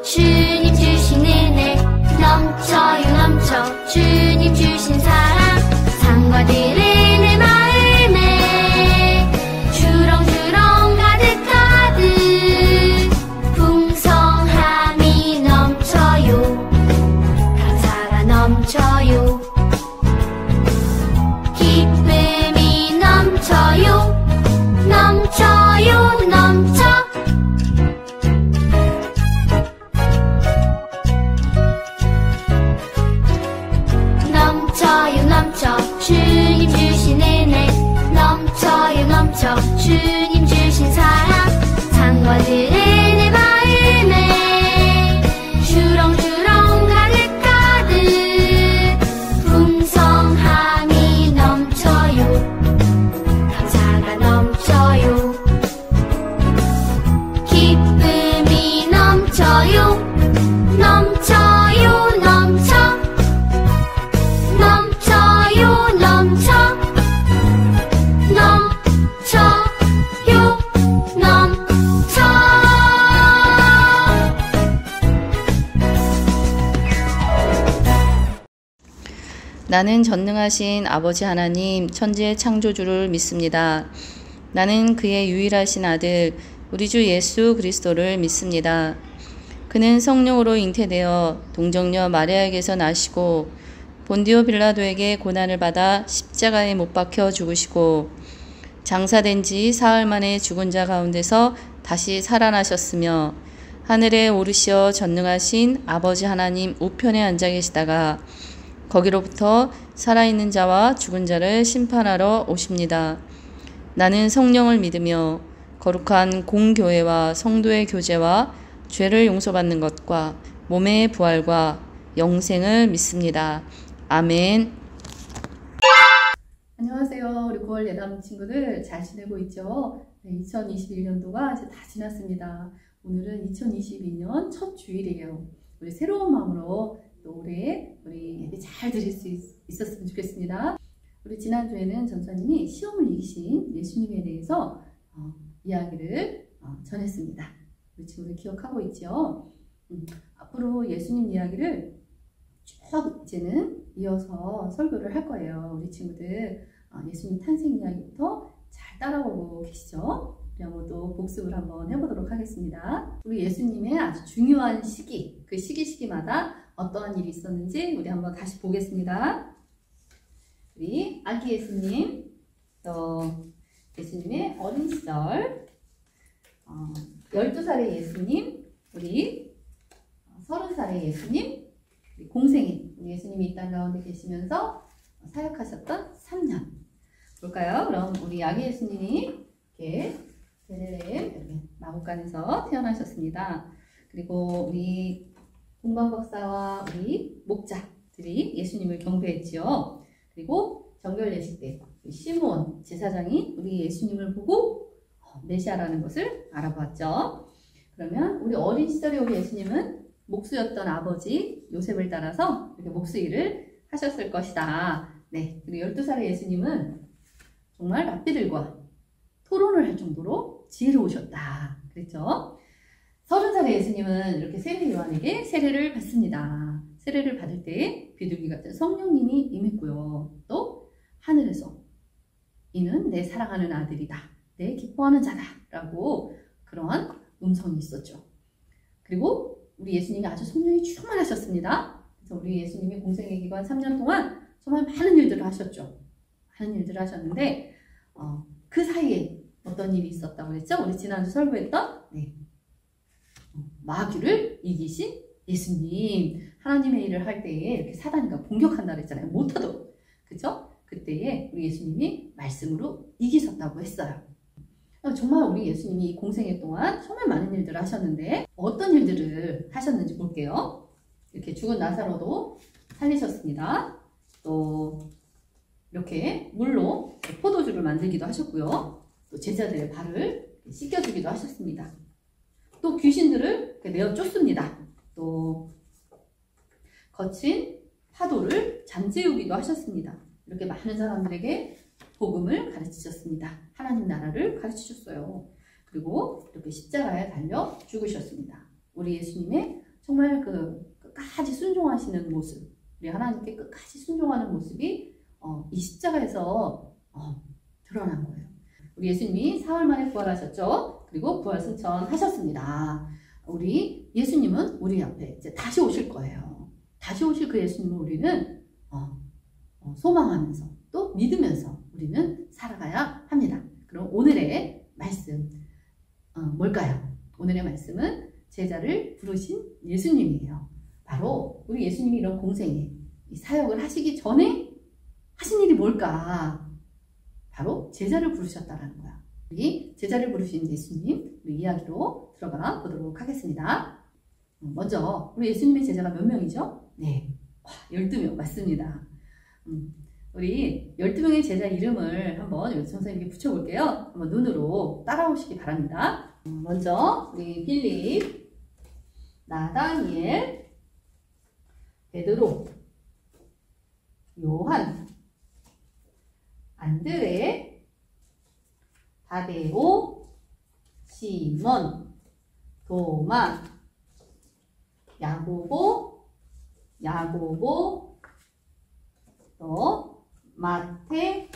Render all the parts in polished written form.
주님 주신 은혜 넘쳐요 넘쳐 주님 주신 사랑 상과들의 내 마음에 주렁주렁 가득가득 풍성함이 넘쳐요 감사가 넘쳐요 기쁨이 넘쳐요 넘쳐요 넘쳐 넘쳐요 넘쳐 주님 주신 은혜 넘쳐요 넘쳐 주님 주신 사랑 상과들의 내 마음에 주렁주렁 가득가득 풍성함이 넘쳐요 감사가 넘쳐요 기쁨이 넘쳐요 넘쳐요 넘쳐 넘쳐요 넘쳐 넘쳐요 넘쳐 나는 전능하신 아버지 하나님 천지의 창조주를 믿습니다. 나는 그의 유일하신 아들 우리 주 예수 그리스도를 믿습니다. 그는 성령으로 잉태되어 동정녀 마리아에게서 나시고 본디오 빌라도에게 고난을 받아 십자가에 못 박혀 죽으시고 장사된 지 사흘 만에 죽은 자 가운데서 다시 살아나셨으며 하늘에 오르시어 전능하신 아버지 하나님 우편에 앉아 계시다가 거기로부터 살아있는 자와 죽은 자를 심판하러 오십니다. 나는 성령을 믿으며 거룩한 공교회와 성도의 교제와 죄를 용서받는 것과 몸의 부활과 영생을 믿습니다. 아멘. 안녕하세요. 우리 9월 예담 친구들 잘 지내고 있죠? 네, 2021년도가 이제 다 지났습니다. 오늘은 2022년 첫 주일이에요. 우리 새로운 마음으로 또 올해 우리 예배 잘 드릴 수 있었으면 좋겠습니다. 우리 지난주에는 전사님이 시험을 이기신 예수님에 대해서 이야기를 전했습니다. 우리 친구들 기억하고 있죠? 앞으로 예수님 이야기를 쭉 이제는 이어서 설교를 할 거예요. 우리 친구들 예수님 탄생 이야기부터 잘 따라오고 계시죠? 우리 한번 또 복습을 한번 해보도록 하겠습니다. 우리 예수님의 아주 중요한 시기, 그 시기마다 어떠한 일이 있었는지 우리 한번 다시 보겠습니다. 우리 아기 예수님, 또 예수님의 어린 시절, 12살의 예수님, 우리 30살의 예수님, 공생인 우리 예수님이 이 땅 가운데 계시면서 사역하셨던 3년 볼까요? 그럼 우리 아기 예수님이 이렇게 베들레헴 마곡간에서 태어나셨습니다. 그리고 우리 동방 박사와 우리 목자들이 예수님을 경배했지요. 그리고 정결 예식 때 시므온 제사장이 우리 예수님을 보고 메시아라는 것을 알아보았죠. 그러면 우리 어린 시절에 우리 예수님은 목수였던 아버지 요셉을 따라서 이렇게 목수 일을 하셨을 것이다. 네, 그리고 12살의 예수님은 정말 랍비들과 토론을 할 정도로 지혜로우셨다. 그랬죠? 30살의 예수님은 이렇게 세례 요한에게 세례를 받습니다. 세례를 받을 때 비둘기 같은 성령님이 임했고요. 또 하늘에서 이는 내 사랑하는 아들이다. 내 기뻐하는 자다. 라고 그러한 음성이 있었죠. 그리고 우리 예수님이 아주 성령이 충만하셨습니다. 그래서 우리 예수님이 공생의 기간 3년 동안 정말 많은 일들을 하셨죠. 많은 일들을 하셨는데 그 사이에 어떤 일이 있었다고 그랬죠? 우리 지난주 설교했던 마귀를 이기신 예수님. 하나님의 일을 할 때에 이렇게 사단이 공격한다 그랬잖아요. 못하도록. 그죠? 그때에 우리 예수님이 말씀으로 이기셨다고 했어요. 정말 우리 예수님이 공생애 동안 정말 많은 일들을 하셨는데 어떤 일들을 하셨는지 볼게요. 이렇게 죽은 나사로도 살리셨습니다. 또 이렇게 물로 포도주를 만들기도 하셨고요. 또 제자들의 발을 씻겨주기도 하셨습니다. 또 귀신들을 내어 쫓습니다. 또 거친 파도를 잠재우기도 하셨습니다. 이렇게 많은 사람들에게 복음을 가르치셨습니다. 하나님 나라를 가르치셨어요. 그리고 이렇게 십자가에 달려 죽으셨습니다. 우리 예수님의 정말 그 끝까지 순종하시는 모습, 우리 하나님께 끝까지 순종하는 모습이 이 십자가에서 드러난 거예요. 우리 예수님이 사흘 만에 부활하셨죠. 그리고 부활 승천하셨습니다. 우리 예수님은 우리 앞에 이제 다시 오실 거예요. 다시 오실 그 예수님을 우리는 소망하면서 또 믿으면서 우리는 살아가야 합니다. 그럼 오늘의 말씀 뭘까요? 오늘의 말씀은 제자를 부르신 예수님이에요. 바로 우리 예수님이 이런 공생애, 이 사역을 하시기 전에 하신 일이 뭘까? 바로 제자를 부르셨다라는 거야. 우리 제자를 부르신 예수님, 우리 이야기로 들어가 보도록 하겠습니다. 먼저 우리 예수님의 제자가 몇 명이죠? 네, 12명 맞습니다. 우리 12명의 제자 이름을 한번 선생님께 붙여볼게요. 한번 눈으로 따라오시기 바랍니다. 먼저 우리 빌립, 나다니엘, 베드로, 요한, 안드레, 다데오, 시몬, 도마, 야고보, 또 마태,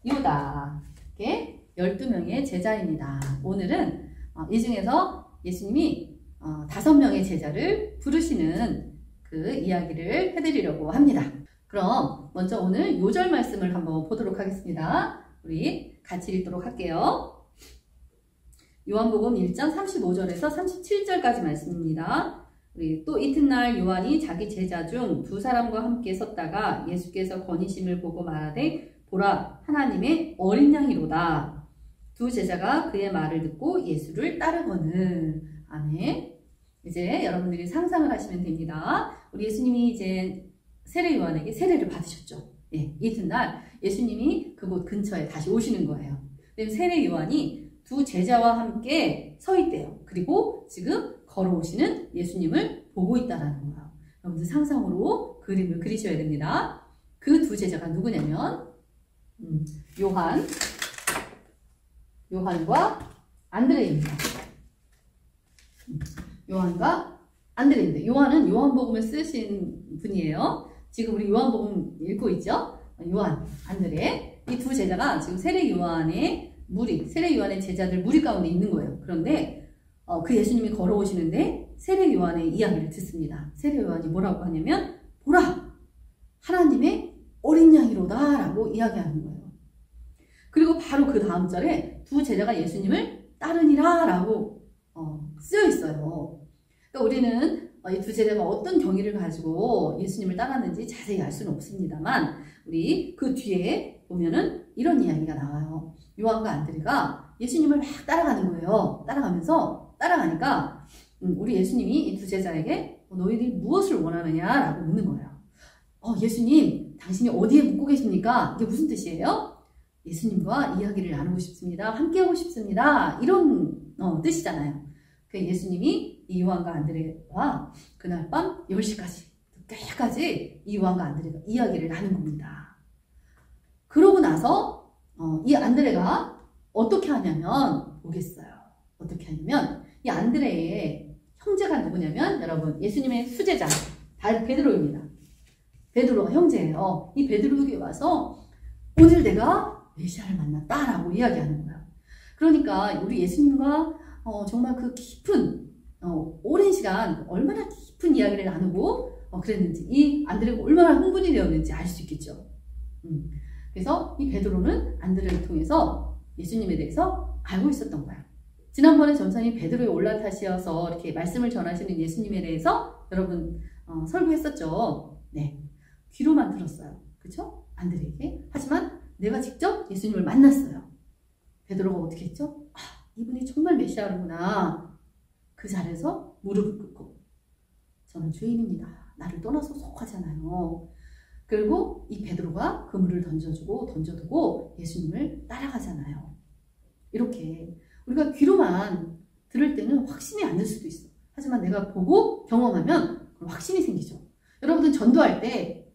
유다. 이렇게 12명의 제자입니다. 오늘은 이 중에서 예수님이 5명의 제자를 부르시는 그 이야기를 해드리려고 합니다. 그럼 먼저 오늘 요절 말씀을 한번 보도록 하겠습니다. 우리 같이 읽도록 할게요. 요한복음 1장 35절에서 37절까지 말씀입니다. 우리 또 이튿날 요한이 자기 제자 중 2사람과 함께 섰다가 예수께서 거니심을 보고 말하되 보라 하나님의 어린 양이로다. 2 제자가 그의 말을 듣고 예수를 따르거늘. 아멘. 이제 여러분들이 상상을 하시면 됩니다. 우리 예수님이 이제 세례 요한에게 세례를 받으셨죠. 예, 이튿날 예수님이 그곳 근처에 다시 오시는 거예요. 세례 요한이 2 제자와 함께 서 있대요. 그리고 지금 걸어오시는 예수님을 보고 있다라는 거예요. 여러분들 상상으로 그림을 그리셔야 됩니다. 그 2 제자가 누구냐면 요한과 안드레입니다. 요한과 안드레인데 요한은 요한복음을 쓰신 분이에요. 지금 우리 요한복음 읽고 있죠? 요한, 안드레. 이 2 제자가 지금 세례 요한의 제자들 무리 가운데 있는 거예요. 그런데 그 예수님이 걸어오시는데 세례 요한의 이야기를 듣습니다. 세례 요한이 뭐라고 하냐면 보라! 하나님의 어린 양이로다 라고 이야기하는 거예요. 그리고 바로 그 다음 절에 2 제자가 예수님을 따르니라 라고 쓰여 있어요. 그러니까 우리는 이 2 제자가 어떤 경위를 가지고 예수님을 따랐는지 자세히 알 수는 없습니다만 우리 그 뒤에 보면은 이런 이야기가 나와요. 요한과 안드레가 예수님을 막 따라가는 거예요. 따라가니까 우리 예수님이 이 2 제자에게 너희들이 무엇을 원하느냐라고 묻는 거예요. 예수님, 당신이 어디에 묵고 계십니까? 이게 무슨 뜻이에요? 예수님과 이야기를 나누고 싶습니다. 함께하고 싶습니다. 이런 뜻이잖아요. 그 예수님이 이 요한과 안드레와 그날 밤 10시까지 늦게까지 이 요한과 안드레가 이야기를 나눈 겁니다. 그러고 나서 이 안드레가 어떻게 하냐면 보겠어요. 어떻게 하냐면 이 안드레의 형제가 누구냐면 여러분 예수님의 수제자 베드로입니다. 베드로가 형제예요. 이 베드로에게 와서 오늘 내가 메시아를 만났다라고 이야기하는 거예요. 그러니까 우리 예수님과 정말 그 깊은 오랜 시간 얼마나 깊은 이야기를 나누고 그랬는지 이 안드레가 얼마나 흥분이 되었는지 알 수 있겠죠. 그래서 이 베드로는 안드레를 통해서 예수님에 대해서 알고 있었던 거야. 지난번에 전사님 베드로에 올라타시어서 이렇게 말씀을 전하시는 예수님에 대해서 여러분 설교했었죠. 네, 귀로만 들었어요. 그렇죠? 안드레에게. 하지만 내가 직접 예수님을 만났어요. 베드로가 어떻게 했죠? 이분이 정말 메시아구나. 그 자리에서 무릎을 꿇고 저는 죄인입니다. 나를 떠나서 속하잖아요. 그리고 이 베드로가 그물을 던져두고 예수님을 따라가잖아요. 이렇게 우리가 귀로만 들을 때는 확신이 안 들 수도 있어. 하지만 내가 보고 경험하면 확신이 생기죠. 여러분들 전도할 때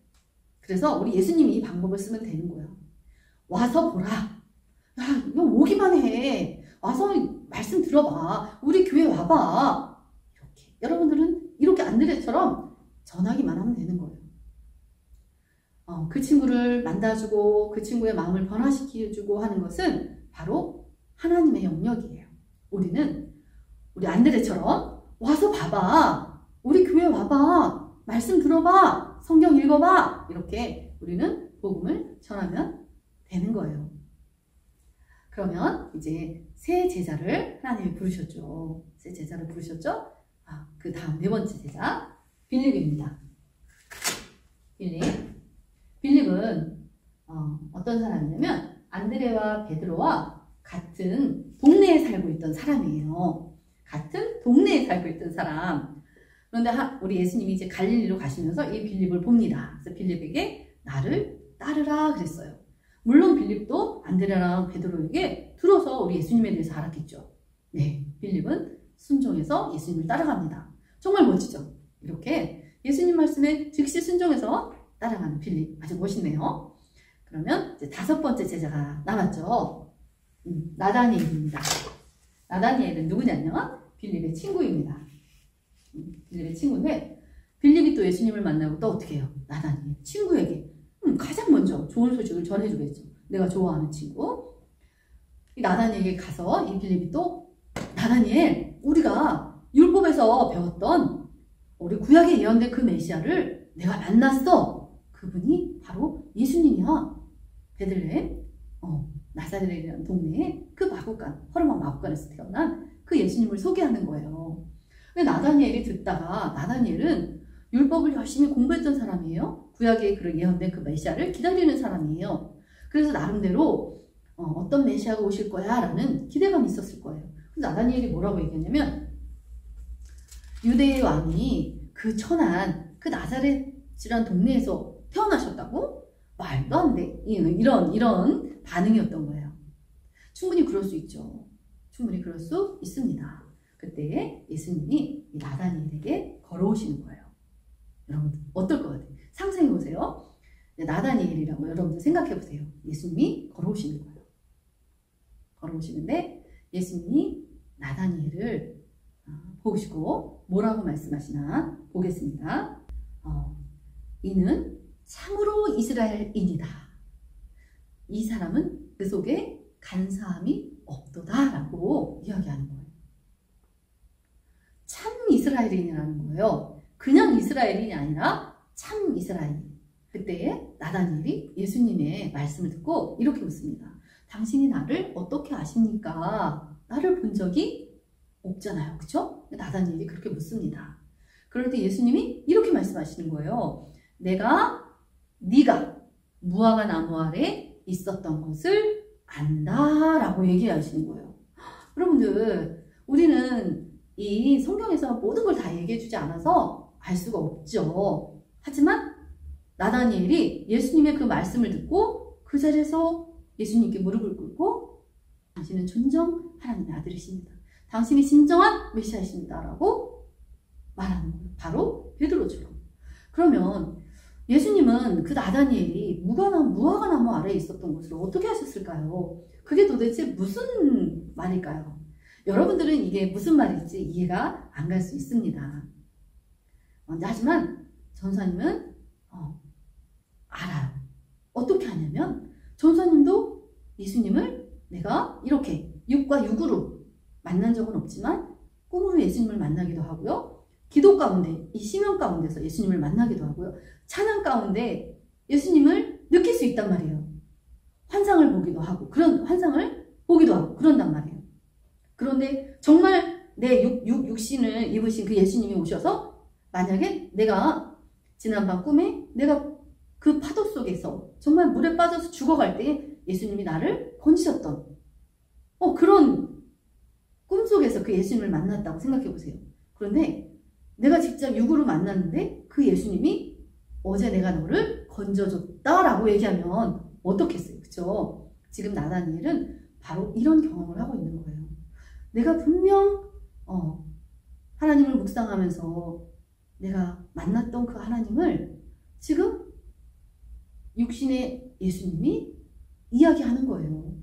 그래서 우리 예수님이 이 방법을 쓰면 되는 거예요. 와서 보라. 야, 너 오기만 해. 와서 말씀 들어봐. 우리 교회 와봐. 이렇게. 여러분들은 이렇게 안 안드레처럼 전하기만 하면 되는 거예요. 그 친구를 만나주고 그 친구의 마음을 변화시켜주고 하는 것은 바로 하나님의 영역이에요. 우리는 우리 안드레처럼 와서 봐봐. 우리 교회 와봐. 말씀 들어봐. 성경 읽어봐. 이렇게 우리는 복음을 전하면 되는 거예요. 그러면 이제 새 제자를 하나님이 부르셨죠. 새 제자를 부르셨죠. 그 다음 네 번째 제자 빌립입니다. 빌립은 어떤 사람이냐면 안드레와 베드로와 같은 동네에 살고 있던 사람이에요. 같은 동네에 살고 있던 사람. 그런데 우리 예수님이 이제 갈릴리로 가시면서 이 빌립을 봅니다. 그래서 빌립에게 나를 따르라 그랬어요. 물론 빌립도 안드레랑 베드로에게 들어서 우리 예수님에 대해서 알았겠죠. 네, 빌립은 순종해서 예수님을 따라갑니다. 정말 멋지죠? 이렇게 예수님 말씀에 즉시 순종해서 따라가는 빌립. 아주 멋있네요. 그러면 이제 다섯 번째 제자가 남았죠. 나다니엘입니다. 나다니엘은 누구냐면 빌립의 친구입니다. 빌립의 친구인데 빌립이 또 예수님을 만나고 또 어떻게 해요? 나다니엘 친구에게 가장 먼저 좋은 소식을 전해주겠죠. 내가 좋아하는 친구. 이 나다니엘에게 가서 이 빌립이 또 나다니엘 우리가 율법에서 배웠던 우리 구약에 예언된 그 메시아를 내가 만났어. 그분이 바로 예수님이야. 베들레헴 나사렛이라는 동네에 그 마구간 허름한 마구간에서 태어난 그 예수님을 소개하는 거예요. 근데 나다니엘이 듣다가 나다니엘은 율법을 열심히 공부했던 사람이에요. 구약에 그런 예언된 그 메시아를 기다리는 사람이에요. 그래서 나름대로 어떤 메시아가 오실 거야 라는 기대감이 있었을 거예요. 그래서 나다니엘이 뭐라고 얘기했냐면 유대의 왕이 그 천한 그 나사렛이란 동네에서 태어나셨다고? 말도 안 돼. 이런 반응이었던 거예요. 충분히 그럴 수 있죠. 충분히 그럴 수 있습니다. 그때 예수님이 나다니엘에게 걸어오시는 거예요. 여러분 어떨 것 같아요? 상상해 보세요. 나다니엘이라고 여러분들 생각해 보세요. 예수님이 걸어오시는 거예요. 걸어오시는데 예수님이 나다니엘을 보시고 뭐라고 말씀하시나 보겠습니다. 이는 참으로 이스라엘인이다. 이 사람은 그 속에 간사함이 없도다 라고 이야기하는 거예요. 참 이스라엘인이라는 거예요. 그냥 이스라엘인이 아니라 참 이스라엘인. 그때 나다니엘이 예수님의 말씀을 듣고 이렇게 묻습니다. 당신이 나를 어떻게 아십니까? 나를 본 적이 없잖아요. 그쵸? 나다니엘이 그렇게 묻습니다. 그럴 때 예수님이 이렇게 말씀하시는 거예요. 네가 무화과 나무 아래 있었던 것을 안다 라고 얘기하시는 거예요. 여러분들 우리는 이 성경에서 모든 걸 다 얘기해 주지 않아서 알 수가 없죠. 하지만 나다니엘이 예수님의 그 말씀을 듣고 그 자리에서 예수님께 무릎을 꿇고 당신은 존정 하나님의 아들이십니다. 당신이 진정한 메시아이십니다 라고 말하는 거예요. 바로 베드로처럼. 그러면 예수님은 그 나다니엘이 무화과 나무 아래에 있었던 것을 어떻게 하셨을까요? 그게 도대체 무슨 말일까요? 여러분들은 이게 무슨 말일지 이해가 안 갈 수 있습니다. 하지만 전사님은 알아요. 어떻게 하냐면 전사님도 예수님을 내가 이렇게 육과 육으로 만난 적은 없지만 꿈으로 예수님을 만나기도 하고요. 기도 가운데 이 시면 가운데서 예수님을 만나기도 하고요. 찬양 가운데 예수님을 느낄 수 있단 말이에요. 환상을 보기도 하고 그런 환상을 보기도 하고 그런단 말이에요. 그런데 정말 내 육신을 입으신 그 예수님이 오셔서 만약에 내가 지난밤 꿈에 내가 그 파도 속에서 정말 물에 빠져서 죽어갈 때 예수님이 나를 건지셨던 그런 꿈속에서 그 예수님을 만났다고 생각해 보세요. 그런데 내가 직접 육으로 만났는데 그 예수님이 어제 내가 너를 건져줬다라고 얘기하면 어떻겠어요? 그쵸? 지금 나다니엘은 바로 이런 경험을 하고 있는 거예요. 내가 분명 하나님을 묵상하면서 내가 만났던 그 하나님을 지금 육신의 예수님이 이야기하는 거예요.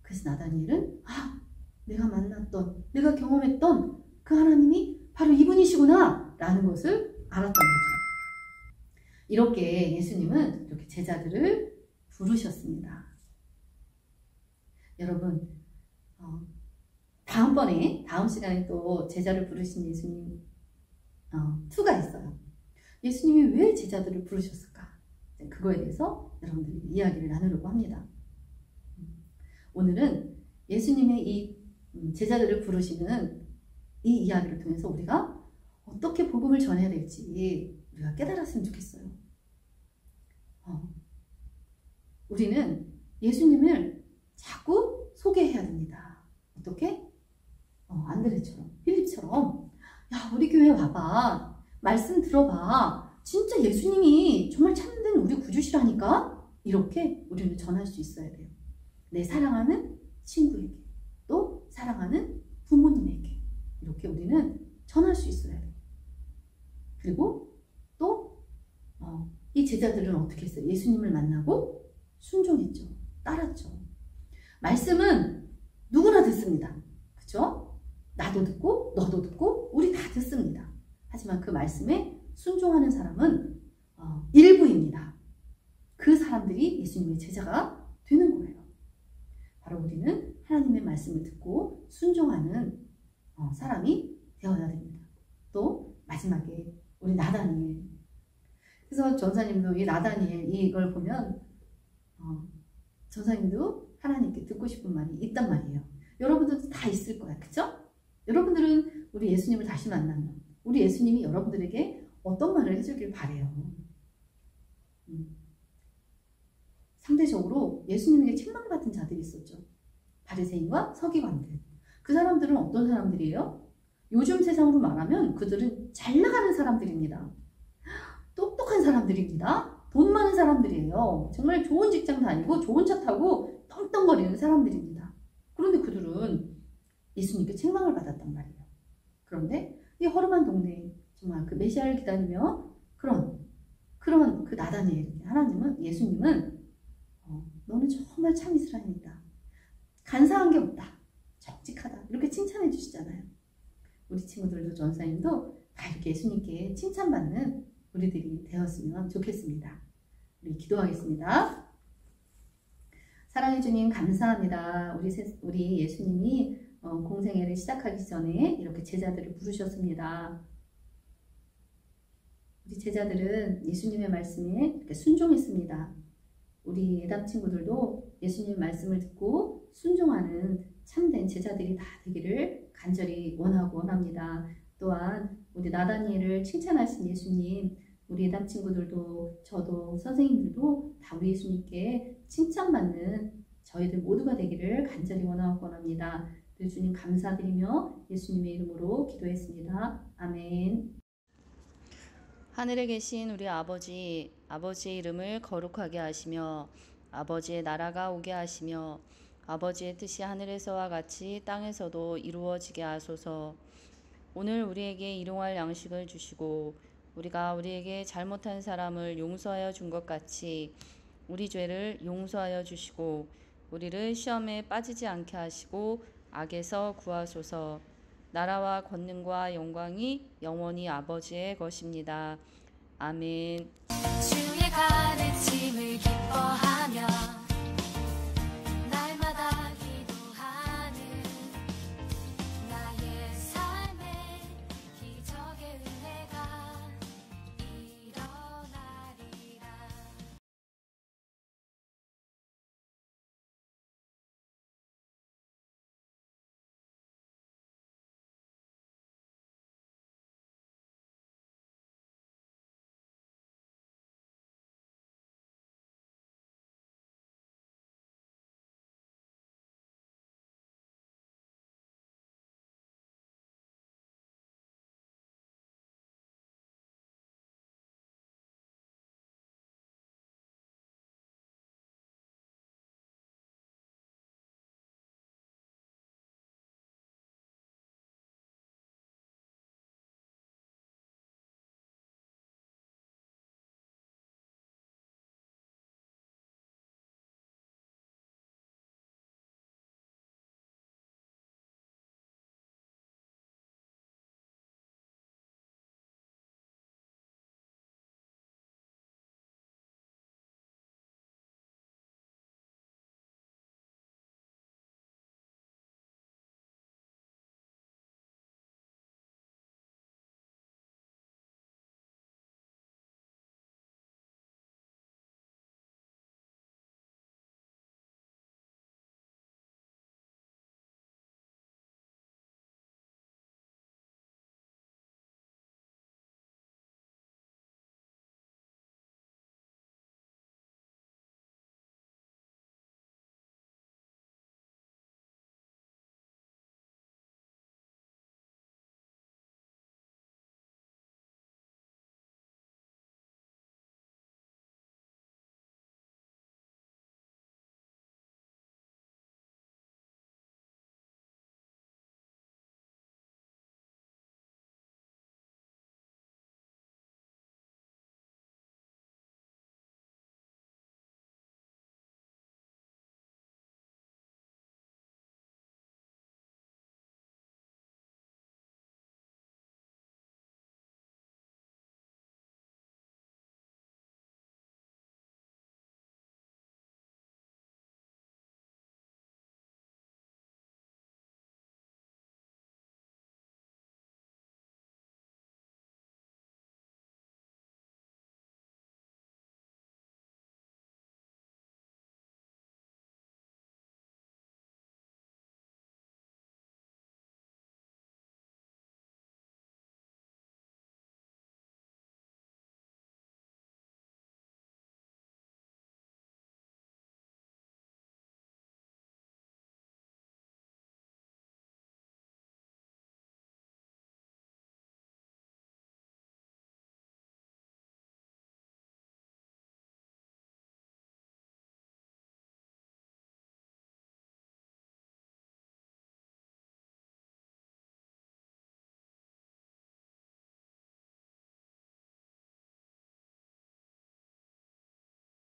그래서 나다니엘은 내가 만났던 내가 경험했던 그 하나님이 바로 이분이시구나 있구나라는 것을 알았던 거죠. 이렇게 예수님은 이렇게 제자들을 부르셨습니다. 여러분, 다음 시간에 또 제자를 부르신 예수님 2가 있어요. 예수님이 왜 제자들을 부르셨을까? 그거에 대해서 여러분들이 이야기를 나누려고 합니다. 오늘은 예수님의 이 제자들을 부르시는 이 이야기를 통해서 우리가 어떻게 복음을 전해야 될지 우리가 깨달았으면 좋겠어요. 우리는 예수님을 자꾸 소개해야 됩니다. 어떻게? 안드레처럼, 필립처럼, 야, 우리 교회 와봐. 말씀 들어봐. 진짜 예수님이 정말 참된 우리 구주시라니까? 이렇게 우리는 전할 수 있어야 돼요. 내 사랑하는 친구에게, 또 사랑하는 부모님에게 이렇게 우리는 전할 수 있어야 돼요. 그리고 또 이 제자들은 어떻게 했어요? 예수님을 만나고 순종했죠. 따랐죠. 말씀은 누구나 듣습니다. 그렇죠? 나도 듣고 너도 듣고 우리 다 듣습니다. 하지만 그 말씀에 순종하는 사람은 일부입니다. 그 사람들이 예수님의 제자가 되는 거예요. 바로 우리는 하나님의 말씀을 듣고 순종하는 사람이 되어야 됩니다. 또 마지막에 우리 나다니엘. 그래서 전사님도 이 나다니엘 이걸 보면 전사님도 하나님께 듣고 싶은 말이 있단 말이에요. 여러분들도 다 있을 거야. 그쵸? 여러분들은 우리 예수님을 다시 만나면 우리 예수님이 여러분들에게 어떤 말을 해주길 바래요. 상대적으로 예수님에게 책망받은 자들이 있었죠. 바리새인과 서기관들. 그 사람들은 어떤 사람들이에요? 요즘 세상으로 말하면 그들은 잘 나가는 사람들입니다. 똑똑한 사람들입니다. 돈 많은 사람들이에요. 정말 좋은 직장 다니고 좋은 차 타고 떵떵거리는 사람들입니다. 그런데 그들은 예수님께 책망을 받았단 말이에요. 그런데 이 허름한 동네에 정말 그 메시아를 기다리며 그런 그 나다니엘, 예수님은 너는 정말 참 이스라엘이다. 간사한 게 없다. 정직하다. 이렇게 칭찬해 주시잖아요. 우리 친구들도 전사님도 다 이렇게 예수님께 칭찬받는 우리들이 되었으면 좋겠습니다. 우리 기도하겠습니다. 사랑해 주님 감사합니다. 우리 예수님이 공생애를 시작하기 전에 이렇게 제자들을 부르셨습니다. 우리 제자들은 예수님의 말씀에 이렇게 순종했습니다. 우리 예담 친구들도 예수님 말씀을 듣고 순종하는 참된 제자들이 다 되기를 간절히 원합니다. 또한 우리 나다니엘을 칭찬하신 예수님, 우리 예담 친구들도 저도 선생님들도 다 우리 예수님께 칭찬받는 저희들 모두가 되기를 간절히 원합니다. 늘 주님 감사드리며 예수님의 이름으로 기도했습니다. 아멘. 하늘에 계신 우리 아버지의 이름을 거룩하게 하시며 아버지의 나라가 오게 하시며 아버지의 뜻이 하늘에서와 같이 땅에서도 이루어지게 하소서. 오늘 우리에게 일용할 양식을 주시고 우리가 우리에게 잘못한 사람을 용서하여 준 것 같이 우리 죄를 용서하여 주시고 우리를 시험에 빠지지 않게 하시고 악에서 구하소서. 나라와 권능과 영광이 영원히 아버지의 것입니다. 아멘. 주의 가르침을 기뻐하며